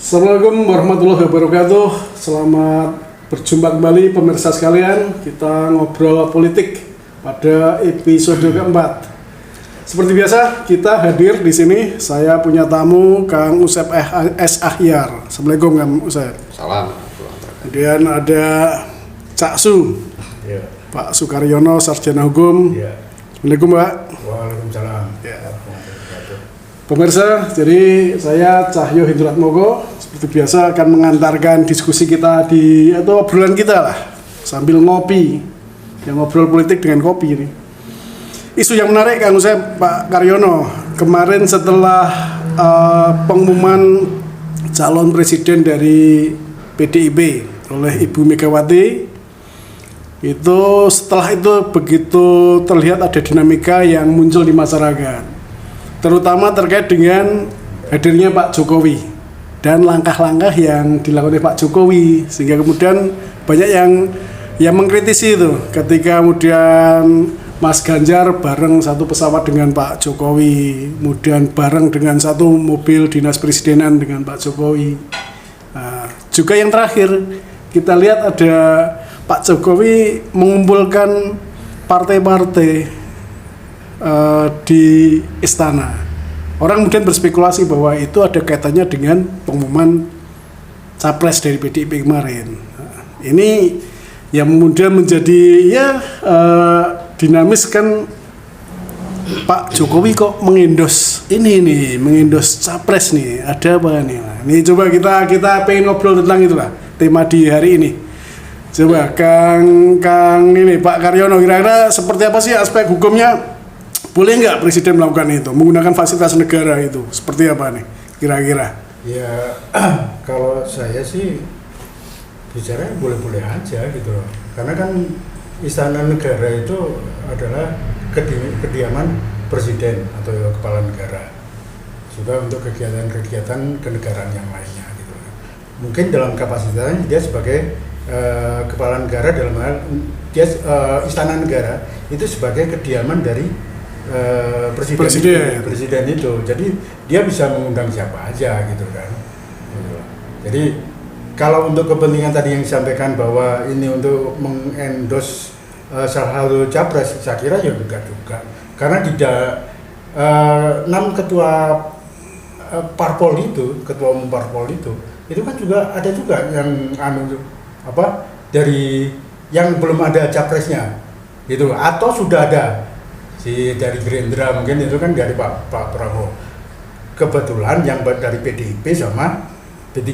Assalamualaikum warahmatullahi wabarakatuh. Selamat berjumpa kembali pemirsa sekalian. Kita ngobrol politik pada episode keempat. Seperti biasa, kita hadir di sini. Saya punya tamu Kang Usep S. Ahyar. Assalamualaikum Kang Usep. Salam. Kemudian ada Cak Su, Ya. Pak Sukaryono, Sarjana Hukum. Ya. Assalamualaikum Pak. Waalaikumsalam. Ya. Pemirsa, jadi saya Cahyo Hindratmoko seperti biasa akan mengantarkan diskusi kita atau obrolan kita lah sambil ngopi, yang ngobrol politik dengan kopi ini. Isu yang menarik Kang Usep, Pak Karyono, kemarin setelah pengumuman calon presiden dari PDIP oleh Ibu Megawati, itu setelah itu begitu terlihat ada dinamika yang muncul di masyarakat, terutama terkait dengan hadirnya Pak Jokowi dan langkah-langkah yang dilakukan oleh Pak Jokowi, sehingga kemudian banyak yang mengkritisi itu ketika kemudian Mas Ganjar bareng satu pesawat dengan Pak Jokowi, kemudian bareng dengan satu mobil dinas presidenan dengan Pak Jokowi. Nah, juga yang terakhir kita lihat ada Pak Jokowi mengumpulkan partai-partai di istana. Orang kemudian berspekulasi bahwa itu ada kaitannya dengan pengumuman capres dari PDIP kemarin. Ini yang kemudian menjadi dinamis kan, Pak Jokowi kok mengendos mengendos capres nih, ada apa nih? Nah, ini coba kita pengen ngobrol tentang itulah tema di hari ini. Coba Kang ini Pak Karyono, kira-kira seperti apa sih aspek hukumnya? Boleh nggak Presiden melakukan itu, menggunakan fasilitas negara itu? Seperti apa nih kira-kira? Ya, kalau saya sih bicara boleh-boleh aja gitu loh. Karena kan istana negara itu adalah kediaman presiden atau kepala negara. Juga untuk kegiatan-kegiatan kenegaraan yang lainnya gitu loh. Mungkin dalam kapasitasnya dia sebagai kepala negara, dalam hal dia istana negara itu sebagai kediaman dari presiden itu, jadi dia bisa mengundang siapa aja gitu kan. Jadi kalau untuk kepentingan tadi yang disampaikan bahwa ini untuk mengendos salah satu capres, saya kira ya enggak juga, karena tidak 6 ketua parpol itu, ketua umum parpol itu kan juga ada juga yang dari yang belum ada capresnya gitu, atau sudah ada dari Gerindra, mungkin itu kan dari Pak Prabowo. Kebetulan yang dari PDIP sama P3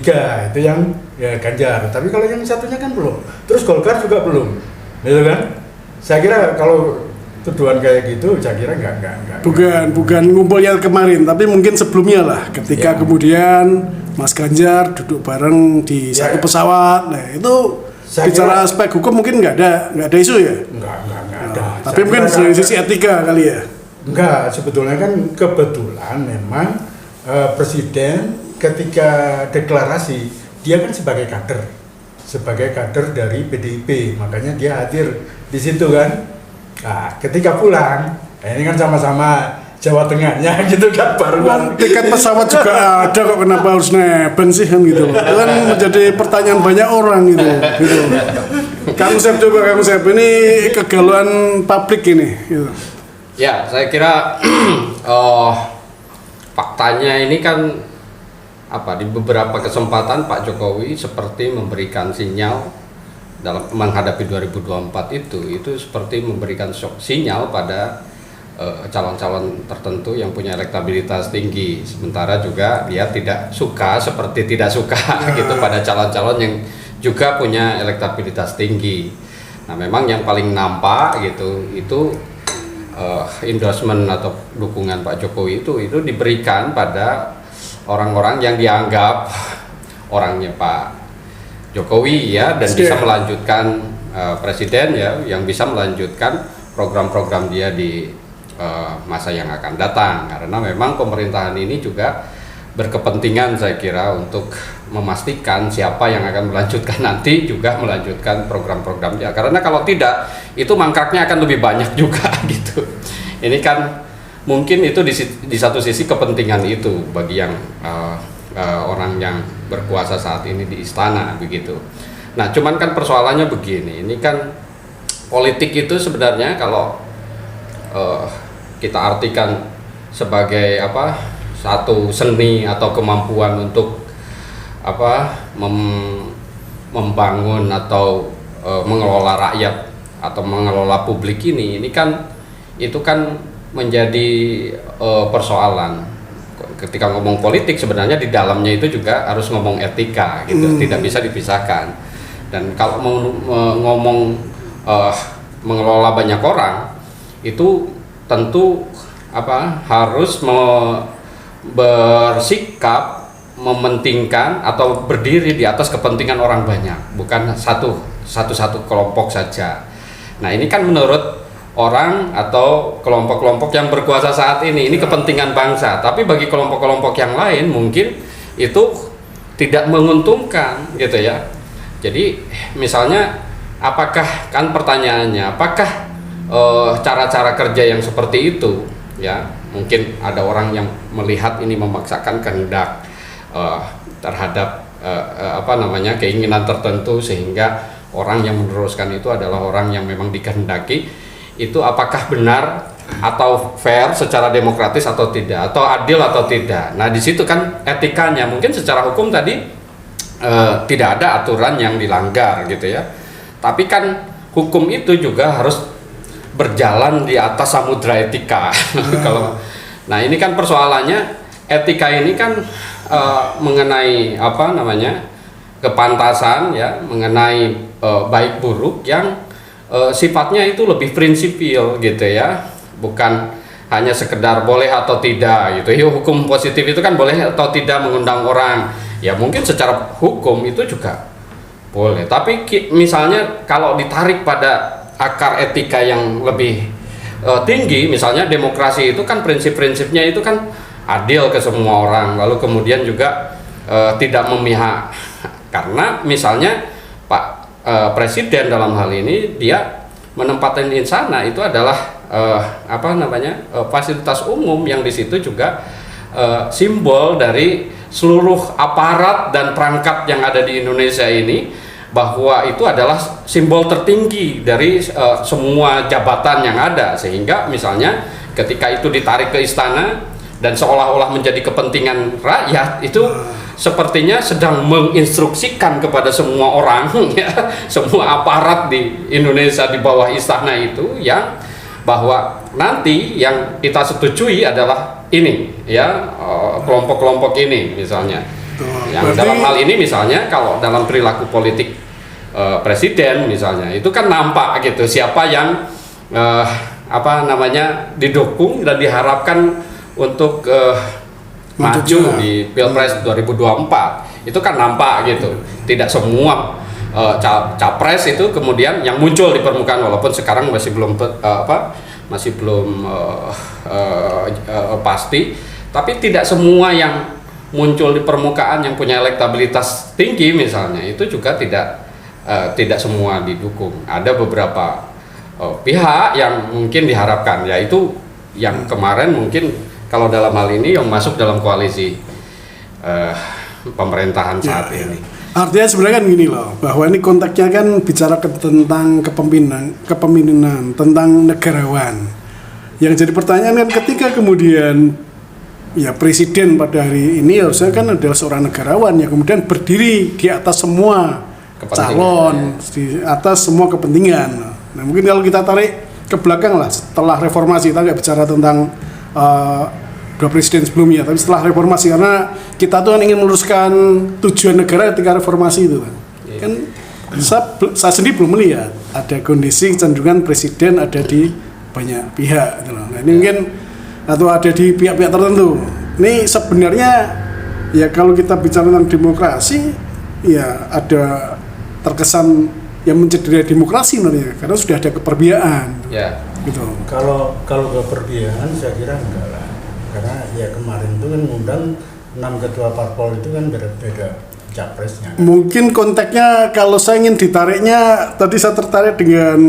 itu yang Ganjar. Tapi kalau yang satunya kan belum. Terus Golkar juga belum, gitu kan? Saya kira kalau tuduhan kayak gitu, saya kira enggak. Bukan ngumpulnya kemarin, tapi mungkin sebelumnya lah, ketika kemudian Mas Ganjar duduk bareng di satu pesawat. Nah itu bicara aspek hukum mungkin nggak ada isu ya? Enggak ada. Tapi mungkin dari sisi etika kali ya? Enggak, sebetulnya kan kebetulan memang presiden ketika deklarasi dia kan sebagai kader dari PDIP, makanya dia hadir di situ kan. Nah, ketika pulang, ini kan sama-sama Jawa Tengahnya gitu kan, baru tiket pesawat juga ada kok, kenapa harus neben sih kan gitu loh. Itu kan menjadi pertanyaan banyak orang gitu. Kang Usep, ini kegalauan publik ini gitu. Ya, saya kira faktanya ini kan di beberapa kesempatan Pak Jokowi seperti memberikan sinyal dalam menghadapi 2024 itu seperti memberikan sinyal pada calon-calon tertentu yang punya elektabilitas tinggi, sementara juga dia tidak suka gitu pada calon-calon yang juga punya elektabilitas tinggi. Nah, memang yang paling nampak gitu itu endorsement atau dukungan Pak Jokowi itu diberikan pada orang-orang yang dianggap orangnya Pak Jokowi ya, dan bisa melanjutkan presiden ya, yang bisa melanjutkan program-program dia di masa yang akan datang, karena memang pemerintahan ini juga berkepentingan saya kira untuk memastikan siapa yang akan melanjutkan nanti juga melanjutkan program-programnya, karena kalau tidak itu mangkraknya akan lebih banyak juga gitu. Ini kan mungkin itu di satu sisi kepentingan itu bagi yang orang yang berkuasa saat ini di istana begitu. Nah, cuman kan persoalannya begini, ini kan politik itu sebenarnya kalau kita artikan sebagai satu seni atau kemampuan untuk membangun atau mengelola rakyat atau mengelola publik ini kan itu kan menjadi persoalan. Ketika ngomong politik sebenarnya di dalamnya itu juga harus ngomong etika gitu, tidak bisa dipisahkan. Dan kalau mau ngomong mengelola banyak orang itu tentu harus bersikap mementingkan atau berdiri di atas kepentingan orang banyak, bukan satu kelompok saja. Nah, ini kan menurut orang atau kelompok-kelompok yang berkuasa saat ini kepentingan bangsa, tapi bagi kelompok-kelompok yang lain mungkin itu tidak menguntungkan gitu ya. Jadi misalnya pertanyaannya apakah cara-cara kerja yang seperti itu ya, mungkin ada orang yang melihat ini memaksakan kehendak terhadap keinginan tertentu, sehingga orang yang meneruskan itu adalah orang yang memang dikehendaki. Itu apakah benar atau fair secara demokratis atau tidak, atau adil atau tidak. Nah, di situ kan etikanya. Mungkin secara hukum tadi tidak ada aturan yang dilanggar gitu ya. Tapi kan hukum itu juga harus berjalan di atas samudra etika. Nah, ini kan persoalannya, etika ini kan mengenai kepantasan ya, mengenai baik buruk yang sifatnya itu lebih prinsipil gitu ya, bukan hanya sekedar boleh atau tidak gitu. Ya, hukum positif itu kan boleh atau tidak mengundang orang. Ya mungkin secara hukum itu juga boleh. Tapi misalnya kalau ditarik pada akar etika yang lebih tinggi, misalnya demokrasi itu kan prinsip-prinsipnya itu kan adil ke semua orang, lalu kemudian juga tidak memihak. Karena misalnya Pak Presiden dalam hal ini dia menempatkan istana itu adalah fasilitas umum yang di situ juga simbol dari seluruh aparat dan perangkat yang ada di Indonesia ini, bahwa itu adalah simbol tertinggi dari semua jabatan yang ada. Sehingga misalnya ketika itu ditarik ke istana dan seolah-olah menjadi kepentingan rakyat, itu sepertinya sedang menginstruksikan kepada semua orang ya, semua aparat di Indonesia di bawah istana itu, yang bahwa nanti yang kita setujui adalah ini ya, kelompok-kelompok ini misalnya. Yang dalam hal ini misalnya kalau dalam perilaku politik presiden misalnya, itu kan nampak gitu siapa yang didukung dan diharapkan untuk maju di Pilpres 2024. Itu kan nampak gitu. Tidak semua capres itu kemudian yang muncul di permukaan, walaupun sekarang masih belum pasti, tapi tidak semua yang muncul di permukaan yang punya elektabilitas tinggi misalnya itu juga tidak semua didukung. Ada beberapa pihak yang mungkin diharapkan, yaitu yang kemarin mungkin kalau dalam hal ini yang masuk dalam koalisi pemerintahan saat ini. Artinya sebenarnya kan gini loh, bahwa ini konteksnya kan bicara tentang kepemimpinan, tentang negarawan. Yang jadi pertanyaan kan ketika kemudian ya presiden pada hari ini harusnya kan adalah seorang negarawan yang kemudian berdiri di atas semua calon, di atas semua kepentingan. Nah mungkin kalau kita tarik ke belakang lah, setelah reformasi, kita nggak bicara tentang dua presiden sebelumnya, tapi setelah reformasi, karena kita tuh kan ingin meluruskan tujuan negara ketika reformasi itu kan saya sendiri belum melihat ada kondisi kecenderungan presiden ada di banyak pihak gitu loh. Nah ini mungkin atau ada di pihak-pihak tertentu. Ini sebenarnya ya kalau kita bicara tentang demokrasi ya ada terkesan yang mencederai demokrasi sebenarnya karena sudah ada keperbiaan. Ya. Gitu. Kalau keperbiaan saya kira enggak lah. Karena ya kemarin itu kan ngundang 6 ketua parpol itu kan beda capresnya. Mungkin konteksnya kalau saya ingin ditariknya, tadi saya tertarik dengan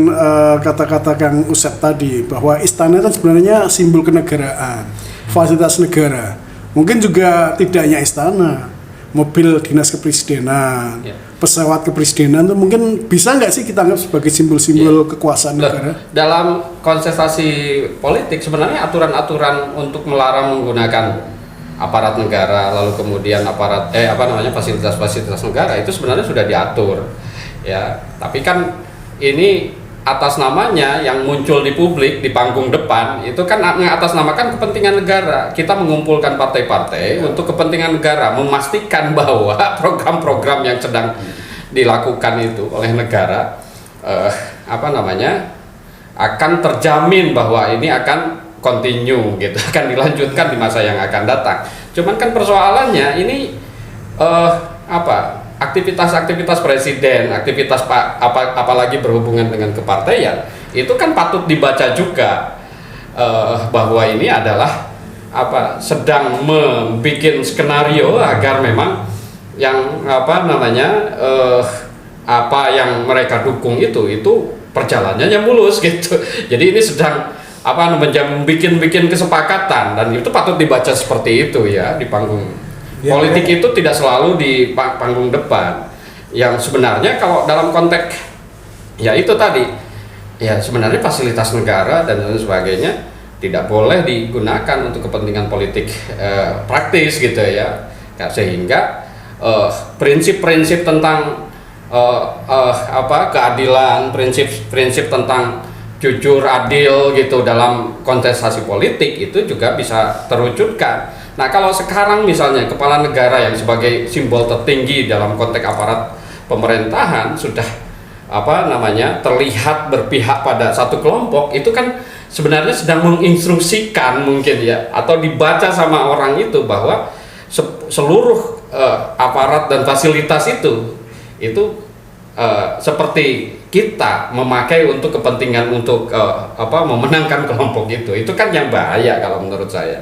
kata-kata Kang Usep tadi bahwa istana kan sebenarnya simbol kenegaraan, fasilitas negara. Mungkin juga tidak hanya istana, mobil dinas kepresidenan, Ya. pesawat kepresidenan itu mungkin bisa nggak sih kita anggap sebagai simbol-simbol kekuasaan Loh, negara? dalam kontestasi politik sebenarnya aturan-aturan untuk melarang menggunakan aparat negara lalu kemudian fasilitas-fasilitas negara itu sebenarnya sudah diatur ya, tapi kan ini atas namanya yang muncul di publik di panggung depan itu kan mengatasnamakan kepentingan negara. Kita mengumpulkan partai-partai untuk kepentingan negara, memastikan bahwa program-program yang sedang dilakukan itu oleh negara akan terjamin bahwa ini akan continue gitu, akan dilanjutkan di masa yang akan datang. Cuman kan persoalannya ini aktivitas-aktivitas presiden, apalagi berhubungan dengan kepartaian, itu kan patut dibaca juga bahwa ini adalah sedang membuat skenario agar memang yang apa yang mereka dukung itu perjalanannya mulus gitu. Jadi ini sedang bikin kesepakatan, dan itu patut dibaca seperti itu ya di panggung. Politik itu tidak selalu di panggung depan. Yang sebenarnya kalau dalam konteks ya itu tadi ya sebenarnya fasilitas negara dan lain sebagainya tidak boleh digunakan untuk kepentingan politik praktis gitu ya. Sehingga prinsip-prinsip tentang keadilan, prinsip tentang jujur adil gitu dalam kontestasi politik itu juga bisa terwujudkan. Nah, kalau sekarang misalnya kepala negara yang sebagai simbol tertinggi dalam konteks aparat pemerintahan sudah terlihat berpihak pada satu kelompok, itu kan sebenarnya sedang menginstruksikan mungkin ya, atau dibaca sama orang itu bahwa seluruh aparat dan fasilitas itu seperti kita memakai untuk kepentingan untuk memenangkan kelompok itu kan yang bahaya kalau menurut saya.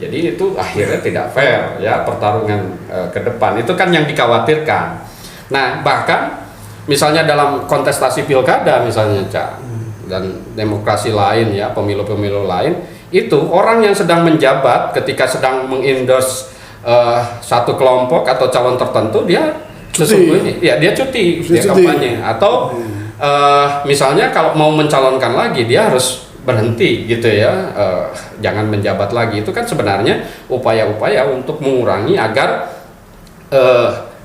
Jadi itu akhirnya tidak fair ya pertarungan ke depan, itu kan yang dikhawatirkan. Nah, bahkan misalnya dalam kontestasi pilkada misalnya dan demokrasi lain ya, pemilu-pemilu lain, itu orang yang sedang menjabat ketika sedang mengendorse satu kelompok atau calon tertentu, dia sesungguhnya ya dia cuti kampanye, atau misalnya kalau mau mencalonkan lagi dia harus berhenti gitu ya, jangan menjabat lagi. Itu kan sebenarnya upaya-upaya untuk mengurangi agar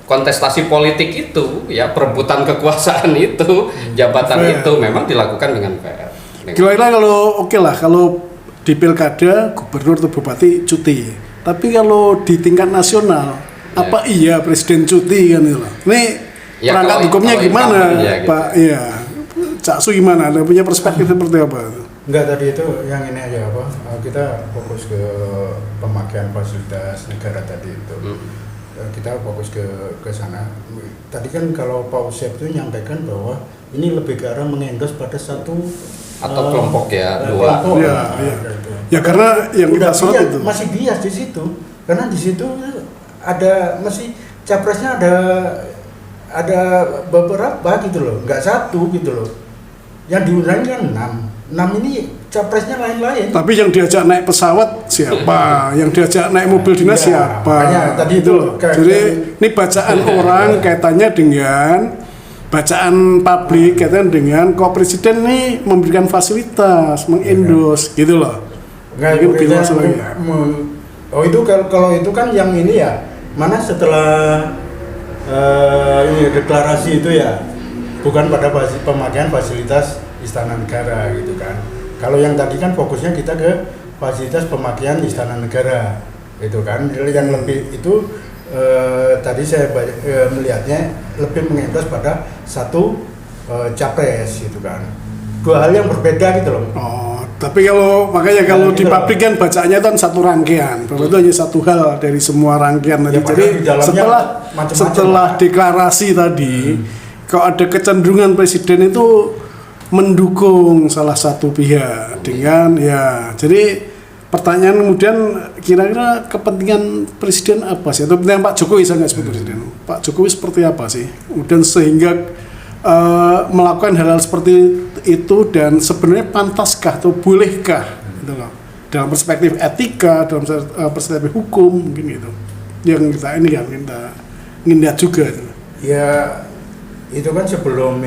kontestasi politik itu ya, perebutan kekuasaan itu, jabatan itu memang dilakukan dengan fair. Kira-kira kalau di pilkada gubernur atau bupati cuti, tapi kalau di tingkat nasional apa iya presiden cuti kan itu loh. Ini ya, perangkat hukumnya gimana ya, gitu. Pak? Iya, Cak Su gimana? Ada punya perspektif seperti apa? Enggak, tadi itu yang ini aja kita fokus ke pemakaian fasilitas negara tadi itu. Kita fokus ke sana. Tadi kan kalau Pak Usep itu menyampaikan bahwa ini lebih ke arah mengendorse pada satu atau kelompok ya, dua. Kelompok, Ya karena yang kita sorot itu masih bias di situ. Karena di situ masih capresnya ada beberapa gitu loh, nggak satu gitu loh. Yang diundang kan 6 ini capresnya lain-lain. Tapi yang diajak naik pesawat siapa? Yang diajak naik mobil dinas siapa? Makanya tadi itu loh. Jadi ini bacaan orang kaitannya dengan bacaan publik kaitannya dengan kok presiden nih memberikan fasilitas, mengendorse gitu loh. Itu kalau itu kan yang ini ya, mana setelah ini deklarasi itu ya, bukan pada pemakaian fasilitas Istana Negara gitu kan. Kalau yang tadi kan fokusnya kita ke fasilitas pemakaian Istana Negara gitu kan. Yang lebih itu tadi saya melihatnya lebih mengendorse pada satu capres gitu kan. Dua hal yang berbeda gitu loh. Oh, tapi makanya kalau di publik kan bacaannya kan satu rangkaian, bahwa itu hanya satu hal dari semua rangkaian tadi. Jadi setelah deklarasi tadi, kalau ada kecenderungan presiden itu mendukung salah satu pihak dengan ya. Jadi pertanyaan kemudian kira-kira kepentingan presiden apa sih? Atau kepentingan Pak Jokowi, saya nggak sebut presiden. Pak Jokowi seperti apa sih? Kemudian sehingga melakukan hal-hal seperti itu, dan sebenarnya pantaskah atau bolehkah gitu loh, dalam perspektif etika, dalam perspektif hukum mungkin gitu. yang kita ini kan ingin lihat juga. Ya itu kan sebelum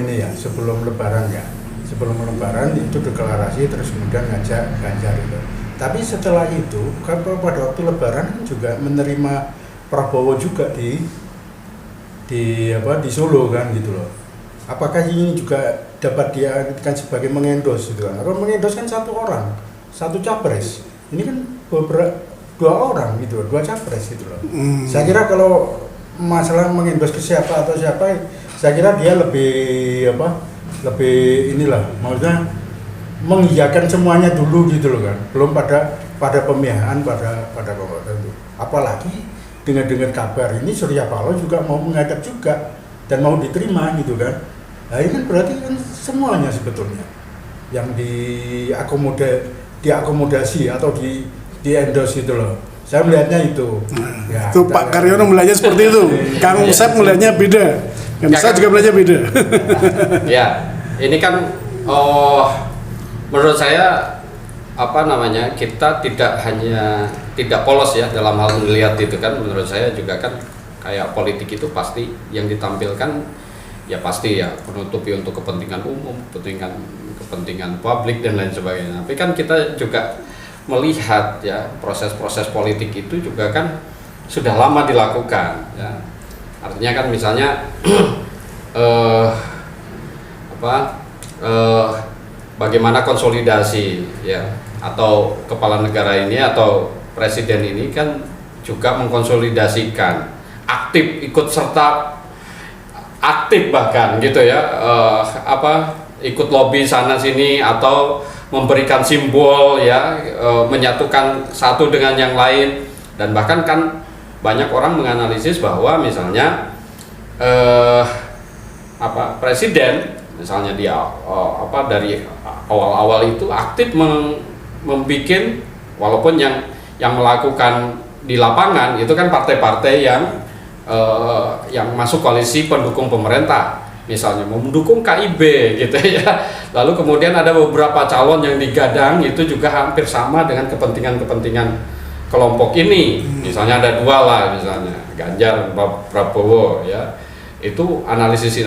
lebaran ya. Sebelum lebaran itu deklarasi terus kemudian ngajak Ganjar itu. Tapi setelah itu kan pada waktu lebaran kan juga menerima Prabowo juga di Solo kan gitu loh. Apakah ini juga dapat diartikan sebagai mengendos gitu kan? Kalau mengendos kan satu orang, satu capres. Ini kan dua orang gitu, dua capres gitu loh. Saya kira kalau masalah mengendos ke siapa atau siapa, saya kira dia lebih maksudnya mengiyakan semuanya dulu gitu loh kan, belum pada pemihahan pada kelompok tertentu. Apalagi dengan kabar ini Surya Paloh juga mau menghadap juga dan mau diterima gitu kan. Nah ini kan berarti kan semuanya sebetulnya yang diakomodasi atau di endorse gitu loh. Saya melihatnya itu. Ya, Itu Pak Karyono melihatnya seperti itu. Kang Usep melihatnya beda. Dan saya juga melihatnya beda. Ya, ini kan menurut saya kita tidak polos ya dalam hal melihat itu kan. Menurut saya juga kan kayak politik itu pasti yang ditampilkan ya pasti ya menutupi untuk kepentingan umum, kepentingan publik dan lain sebagainya. Tapi kan kita juga melihat ya proses-proses politik itu juga kan sudah lama dilakukan ya. Artinya kan misalnya bagaimana konsolidasi ya atau kepala negara ini atau presiden ini kan juga mengkonsolidasikan aktif ikut serta aktif bahkan gitu ya ikut lobby sana sini atau memberikan simbol ya menyatukan satu dengan yang lain. Dan bahkan kan banyak orang menganalisis bahwa misalnya presiden misalnya dia dari awal-awal itu aktif membikin walaupun yang melakukan di lapangan itu kan partai-partai yang masuk koalisi pendukung pemerintah, misalnya mendukung KIB gitu ya. Lalu kemudian ada beberapa calon yang digadang itu juga hampir sama dengan kepentingan kelompok ini. Misalnya ada dua lah, misalnya Ganjar, Prabowo ya. Itu analisis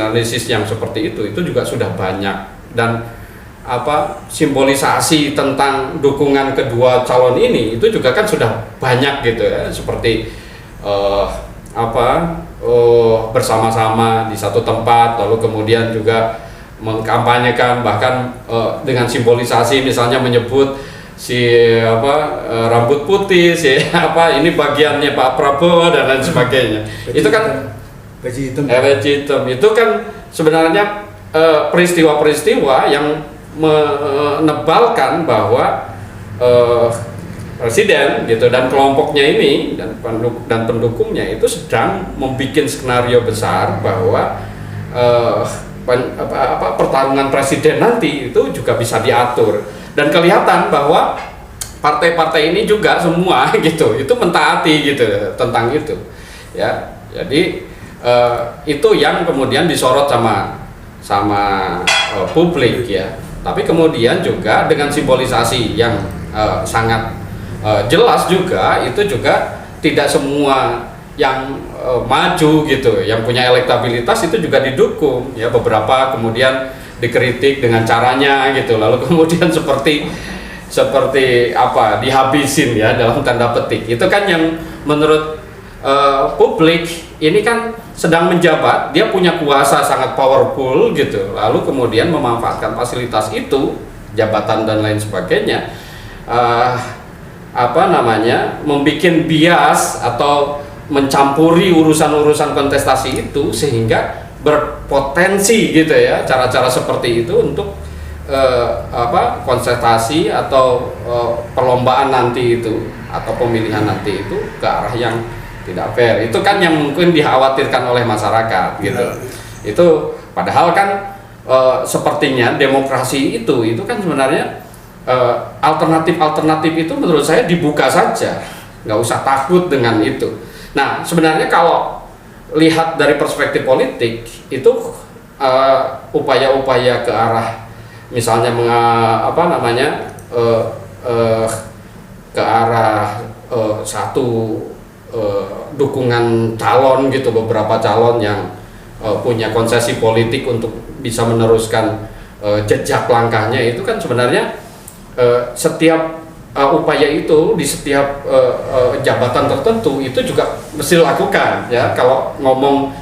yang seperti itu juga sudah banyak, dan simbolisasi tentang dukungan kedua calon ini itu juga kan sudah banyak gitu ya, seperti bersama-sama di satu tempat, lalu kemudian juga mengkampanyekan bahkan dengan simbolisasi misalnya menyebut rambut putih ini bagiannya Pak Prabowo dan lain sebagainya. Itu kan baju hitam itu kan sebenarnya peristiwa-peristiwa yang menebalkan bahwa presiden gitu dan kelompoknya ini dan pendukungnya itu sedang membuat skenario besar bahwa pertarungan presiden nanti itu juga bisa diatur, dan kelihatan bahwa partai-partai ini juga semua gitu itu mentaati gitu tentang itu ya. Jadi itu yang kemudian disorot sama publik ya. Tapi kemudian juga dengan simbolisasi yang sangat jelas juga, itu juga tidak semua yang maju gitu, yang punya elektabilitas itu juga didukung ya. Beberapa kemudian dikritik dengan caranya gitu, lalu kemudian seperti dihabisin ya dalam tanda petik. Itu kan yang menurut publik ini kan sedang menjabat, dia punya kuasa sangat powerful gitu, lalu kemudian memanfaatkan fasilitas itu, jabatan dan lain sebagainya, membikin bias atau mencampuri urusan-urusan kontestasi itu sehingga berpotensi gitu ya cara-cara seperti itu untuk kontestasi atau perlombaan nanti itu atau pemilihan nanti itu ke arah yang tidak fair. Itu kan yang mungkin dikhawatirkan oleh masyarakat gitu. Itu padahal kan sepertinya demokrasi itu kan sebenarnya alternatif itu menurut saya dibuka saja, nggak usah takut dengan itu. Nah sebenarnya kalau lihat dari perspektif politik itu upaya-upaya ke arah misalnya ke arah satu dukungan calon gitu, beberapa calon yang punya konsesi politik untuk bisa meneruskan jejak langkahnya, itu kan sebenarnya setiap upaya itu di setiap jabatan tertentu itu juga mesti dilakukan ya. Kalau ngomong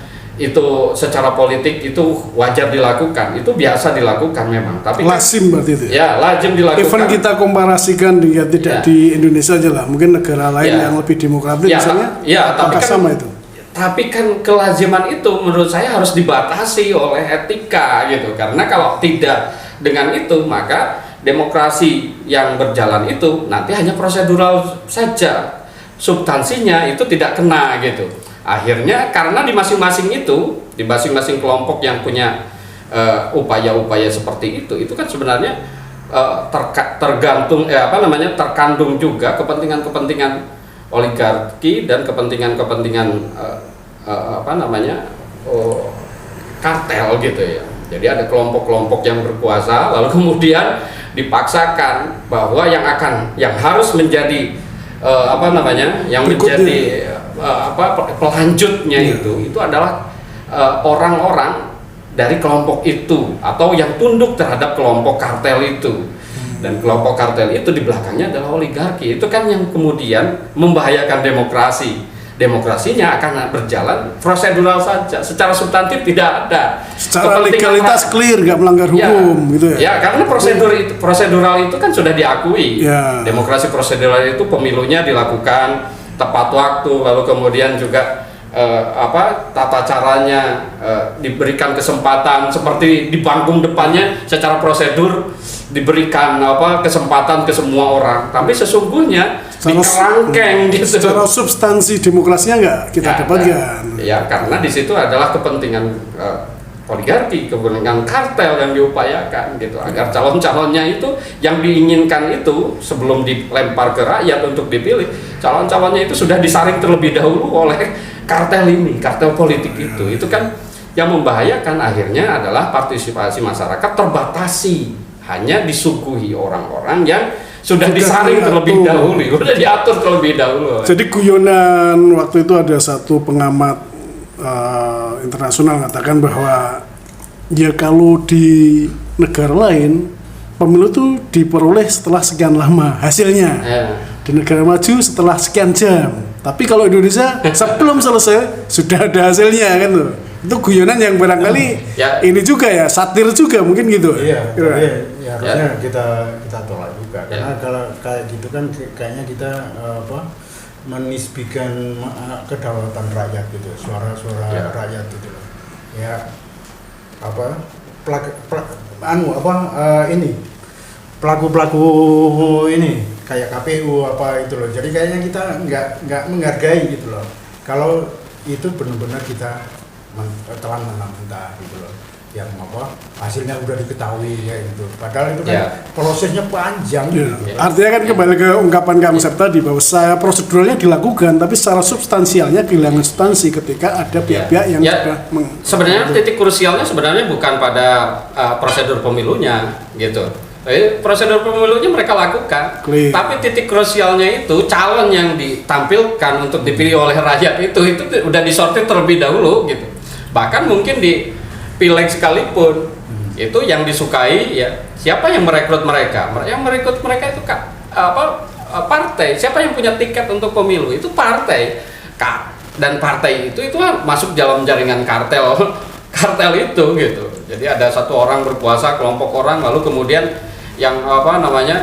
itu secara politik itu wajar dilakukan, itu biasa dilakukan memang. Tapi lazim berarti itu. Ya, lazim dilakukan. Even kita komparasikan dengan tidak di Indonesia aja lah, mungkin negara lain yang lebih demokratis misalnya, tapi kan, sama itu. Tapi kan kelaziman itu menurut saya harus dibatasi oleh etika gitu. Karena kalau tidak dengan itu, maka demokrasi yang berjalan itu nanti hanya prosedural saja, substansinya itu tidak kena gitu. Akhirnya karena di masing-masing itu, di masing-masing kelompok yang punya upaya-upaya seperti itu kan sebenarnya tergantung terkandung juga kepentingan-kepentingan oligarki dan kepentingan-kepentingan kartel gitu ya. Jadi ada kelompok-kelompok yang berkuasa, lalu kemudian dipaksakan bahwa yang harus menjadi yang menjadi pelanjutnya itu adalah orang-orang dari kelompok itu atau yang tunduk terhadap kelompok kartel itu. Dan kelompok kartel itu di belakangnya adalah oligarki. Itu kan yang kemudian membahayakan demokrasi. Demokrasinya akan berjalan prosedural saja, secara substantif tidak ada. Secara legalitas clear, nggak melanggar hukum gitu ya. Ya, karena prosedural itu kan sudah diakui. Demokrasi prosedural itu pemilunya dilakukan tepat waktu, lalu kemudian juga tata caranya diberikan kesempatan seperti di panggung depannya secara prosedur diberikan kesempatan ke semua orang, tapi sesungguhnya di kerangkeng gitu. Secara substansi demokrasinya nggak kita dapatkan. Ya, karena di situ adalah kepentingan oligarki, kepentingan kartel yang diupayakan gitu, agar calon-calonnya itu yang diinginkan itu sebelum dilempar ke rakyat untuk dipilih, calon-calonnya itu sudah disaring terlebih dahulu oleh kartel ini, kartel politik itu kan yang membahayakan. Akhirnya adalah partisipasi masyarakat terbatasi, hanya disuguhi orang-orang yang sudah disaring terlebih dahulu, sudah diatur terlebih dahulu. Jadi guyonan waktu itu ada satu pengamat internasional mengatakan bahwa ya kalau di negara lain pemilu itu diperoleh setelah sekian lama hasilnya, di negara maju setelah sekian jam, tapi kalau Indonesia sebelum selesai sudah ada hasilnya kan tuh. Itu guyonan yang barangkali ini juga ya, satir juga mungkin gitu. Iya, harusnya kita tolak juga. Karena kalau kayak gitu kan kayaknya kita menisbikan kedaulatan rakyat gitu, suara-suara rakyat gitu loh. Ya pelaku-pelaku ini kayak KPU itu loh. Jadi kayaknya kita nggak menghargai gitu loh. Kalau itu benar-benar kita telan mentah gitu loh, yang hasilnya udah diketahui ya gitu. Padahal itu kan prosesnya panjang gitu. Artinya kan kembali ke ungkapan Kang Sep tadi bahwa proseduralnya dilakukan, tapi secara substansialnya kehilangan substansi ketika ada pihak-pihak yang sudah sebenarnya titik krusialnya sebenarnya bukan pada prosedur pemilunya gitu. Prosedur pemilunya mereka lakukan, tapi titik krusialnya itu calon yang ditampilkan untuk dipilih oleh rakyat itu udah disortir terlebih dahulu gitu. Bahkan mungkin di pileg sekalipun itu yang disukai ya siapa yang merekrut mereka? Yang merekrut mereka itu partai. Siapa yang punya tiket untuk pemilu itu partai. Dan partai itu masuk dalam jaringan kartel itu gitu. Jadi ada satu orang berkuasa, kelompok orang, lalu kemudian yang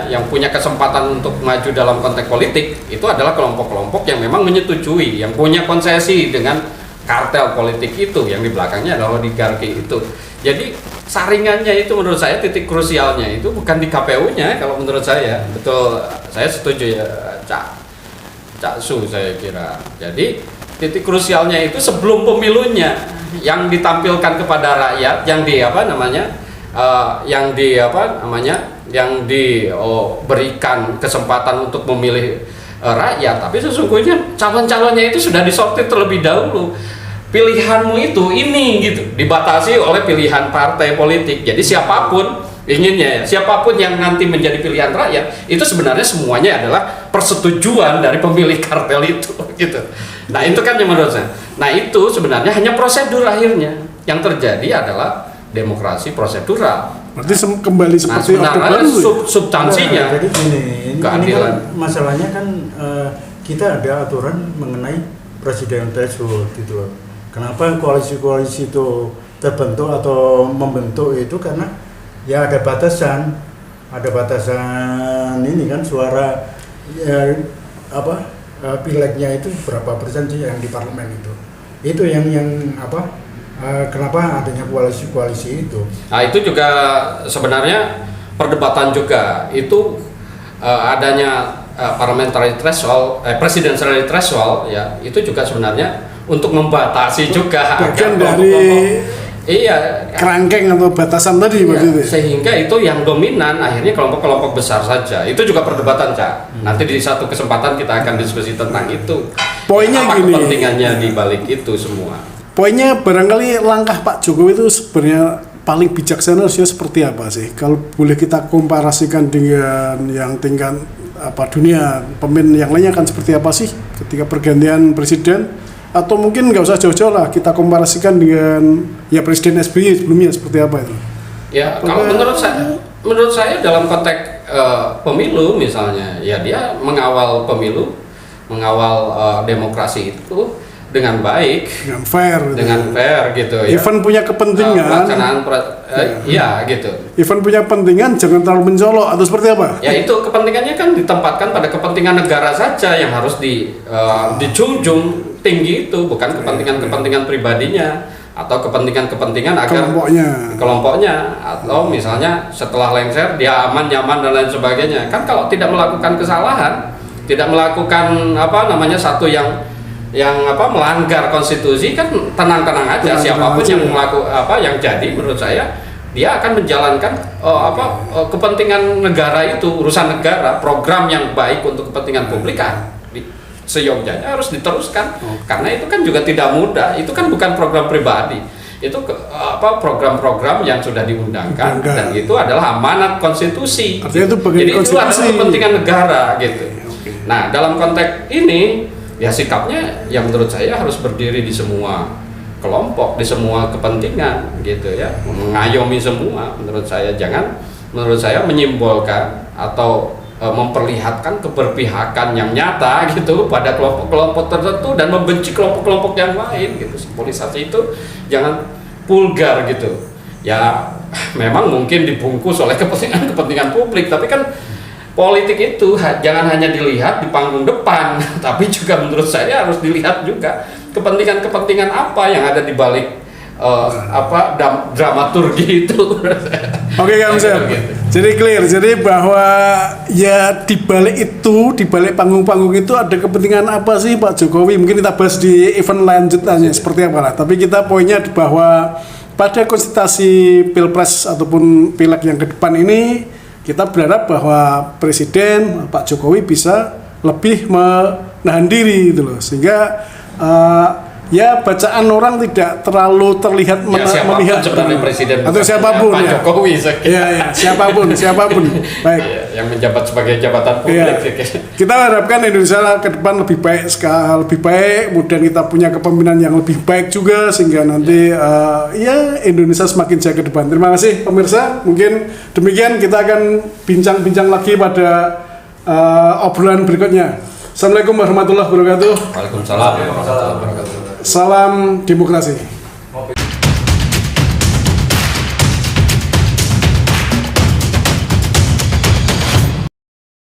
yang punya kesempatan untuk maju dalam konteks politik itu adalah kelompok-kelompok yang memang menyetujui, yang punya konsesi dengan kartel politik itu, yang di belakangnya adalah oligarki itu. Jadi saringannya itu menurut saya titik krusialnya itu bukan di KPU-nya kalau menurut saya. Betul, saya setuju ya Cak Su saya kira. Jadi titik krusialnya itu sebelum pemilunya yang ditampilkan kepada rakyat, yang diberikan kesempatan untuk memilih rakyat, tapi sesungguhnya calon-calonnya itu sudah disortir terlebih dahulu. Pilihanmu itu ini gitu, dibatasi oleh pilihan partai politik. Jadi siapapun Inginnya ya, siapapun yang nanti menjadi pilihan rakyat itu sebenarnya semuanya adalah persetujuan dari pemilih kartel itu gitu. Nah itu kan yang menurut saya. Nah itu sebenarnya hanya prosedur akhirnya. Yang terjadi adalah demokrasi prosedural. Berarti kembali seperti Orde sebenarnya Baru ya? substansinya Nah, jadi gini, ini keadilan. kan masalahnya kan kita ada aturan mengenai presiden threshold gitu loh. Kenapa koalisi-koalisi itu terbentuk atau membentuk itu karena ya ada batasan ini kan suara ya, pilegnya itu berapa persen sih yang di parlemen itu yang kenapa adanya koalisi itu. Nah itu juga sebenarnya perdebatan juga itu adanya parliamentary threshold, presidential threshold ya itu juga sebenarnya untuk membatasi juga bagian agar dari iya kerangkeng atau batasan tadi iya, begitu ya? sehingga itu yang dominan akhirnya kelompok-kelompok besar saja. Itu juga perdebatan, Cak. Nanti di satu kesempatan kita akan diskusi tentang itu. Poinnya apa gini, kepentingannya di balik itu semua. Poinnya barangkali langkah Pak Jokowi itu sebenarnya paling bijaksana harusnya seperti apa sih? Kalau boleh kita komparasikan dengan yang tingkat dunia pemimpin yang lainnya akan seperti apa sih ketika pergantian presiden? Atau mungkin nggak usah jauh-jauh lah, kita komparasikan dengan ya Presiden SBY sebelumnya seperti apa itu? Ya, kalau menurut saya dalam konteks pemilu misalnya, ya dia mengawal pemilu, mengawal demokrasi itu dengan baik, dengan fair gitu ya. Even punya kepentingan, pelaksanaan ya gitu. Even punya kepentingan jangan terlalu mencolok atau seperti apa? Ya itu kepentingannya kan ditempatkan pada kepentingan negara saja yang harus dijunjung tinggi itu, bukan kepentingan pribadinya atau kepentingan agar kelompoknya atau misalnya setelah lengser dia aman nyaman dan lain sebagainya. Kan kalau tidak melakukan kesalahan, tidak melakukan satu yang melanggar konstitusi kan tenang-tenang aja, siapapun yang yang jadi menurut saya dia akan menjalankan kepentingan negara itu, urusan negara, program yang baik untuk kepentingan publik kan seyogyanya harus diteruskan. Karena itu kan juga tidak mudah, itu kan bukan program pribadi, itu program-program yang sudah diundangkan dan itu adalah amanat konstitusi. Artinya itu jadi itu adalah kepentingan negara gitu. Nah dalam konteks ini ya sikapnya yang menurut saya harus berdiri di semua kelompok, di semua kepentingan gitu ya, mengayomi semua. Menurut saya menyimbolkan atau memperlihatkan keberpihakan yang nyata gitu pada kelompok-kelompok tertentu dan membenci kelompok-kelompok yang lain gitu. Simbolisasi itu jangan vulgar gitu. Ya memang mungkin dibungkus oleh kepentingan publik, tapi kan politik itu jangan hanya dilihat di panggung depan, tapi juga menurut saya harus dilihat juga kepentingan apa yang ada di balik dramaturgi itu. Oke Kang Sep. Jadi clear, jadi bahwa ya di balik panggung-panggung itu ada kepentingan apa sih Pak Jokowi? Mungkin kita bahas di event lanjutannya seperti apa lah. Tapi kita poinnya bahwa pada konsultasi Pilpres ataupun Pileg yang ke depan ini kita berharap bahwa Presiden Pak Jokowi bisa lebih menahan diri gitu loh, sehingga ya bacaan orang tidak terlalu terlihat melihat sebenarnya presiden atau siapapun Pak Jokowi ya siapapun baik ya, yang menjabat sebagai jabatan publik ya. Kita harapkan Indonesia ke depan lebih baik, kemudian kita punya kepemimpinan yang lebih baik juga sehingga nanti ya Indonesia semakin jaya ke depan. Terima kasih pemirsa, mungkin demikian kita akan bincang-bincang lagi pada obrolan berikutnya. Assalamualaikum warahmatullahi wabarakatuh. Waalaikumsalam warahmatullahi wabarakatuh. Salam demokrasi.